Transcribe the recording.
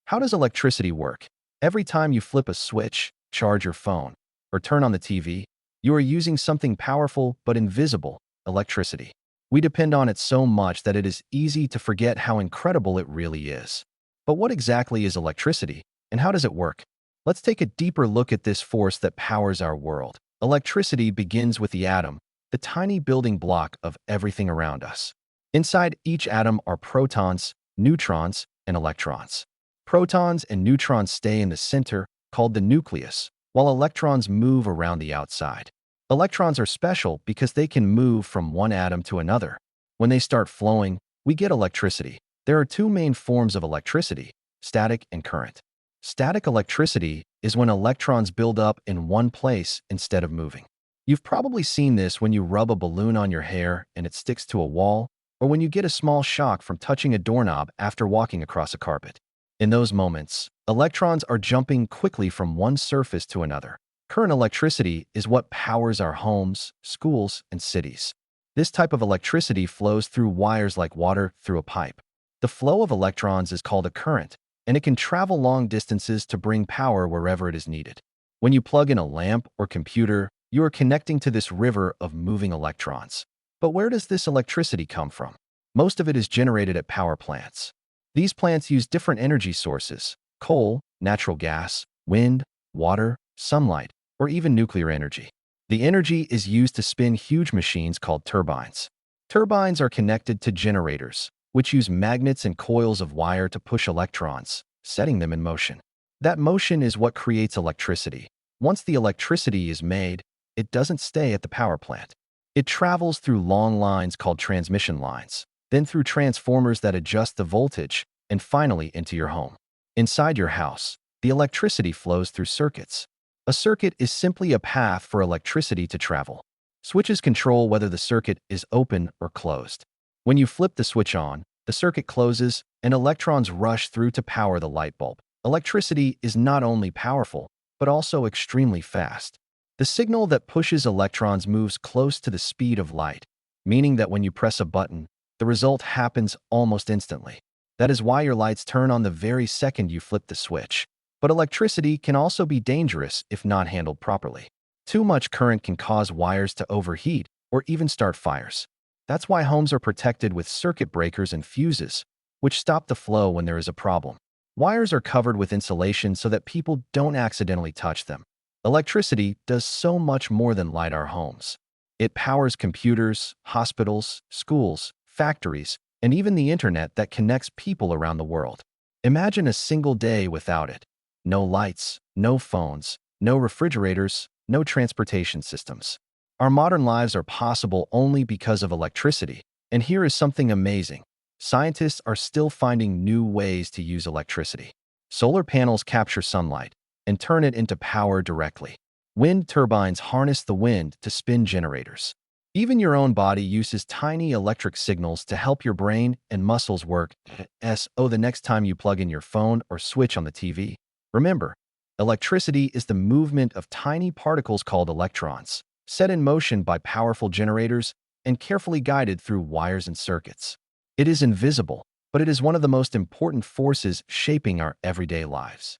How does electricity work? Every time you flip a switch, charge your phone, or turn on the TV, you are using something powerful but invisible, electricity. We depend on it so much that it is easy to forget how incredible it really is. But what exactly is electricity, and how does it work? Let's take a deeper look at this force that powers our world. Electricity begins with the atom, the tiny building block of everything around us. Inside each atom are protons, neutrons, and electrons. Protons and neutrons stay in the center, called the nucleus, while electrons move around the outside. Electrons are special because they can move from one atom to another. When they start flowing, we get electricity. There are two main forms of electricity: static and current. Static electricity is when electrons build up in one place instead of moving. You've probably seen this when you rub a balloon on your hair and it sticks to a wall, or when you get a small shock from touching a doorknob after walking across a carpet. In those moments, electrons are jumping quickly from one surface to another. Current electricity is what powers our homes, schools, and cities. This type of electricity flows through wires like water through a pipe. The flow of electrons is called a current, and it can travel long distances to bring power wherever it is needed. When you plug in a lamp or computer, you are connecting to this river of moving electrons. But where does this electricity come from? Most of it is generated at power plants. These plants use different energy sources: coal, natural gas, wind, water, sunlight, or even nuclear energy. The energy is used to spin huge machines called turbines. Turbines are connected to generators, which use magnets and coils of wire to push electrons, setting them in motion. That motion is what creates electricity. Once the electricity is made, it doesn't stay at the power plant. It travels through long lines called transmission lines, then through transformers that adjust the voltage, and finally into your home. Inside your house, the electricity flows through circuits. A circuit is simply a path for electricity to travel. Switches control whether the circuit is open or closed. When you flip the switch on, the circuit closes and electrons rush through to power the light bulb. Electricity is not only powerful, but also extremely fast. The signal that pushes electrons moves close to the speed of light, meaning that when you press a button, the result happens almost instantly. That is why your lights turn on the very second you flip the switch. But electricity can also be dangerous if not handled properly. Too much current can cause wires to overheat or even start fires. That's why homes are protected with circuit breakers and fuses, which stop the flow when there is a problem. Wires are covered with insulation so that people don't accidentally touch them. Electricity does so much more than light our homes. It powers computers, hospitals, schools, factories, and even the internet that connects people around the world. Imagine a single day without it. No lights, no phones, no refrigerators, no transportation systems. Our modern lives are possible only because of electricity. And here is something amazing. Scientists are still finding new ways to use electricity. Solar panels capture sunlight and turn it into power directly. Wind turbines harness the wind to spin generators. Even your own body uses tiny electric signals to help your brain and muscles work. The next time you plug in your phone or switch on the TV. Remember, electricity is the movement of tiny particles called electrons, set in motion by powerful generators and carefully guided through wires and circuits. It is invisible, but it is one of the most important forces shaping our everyday lives.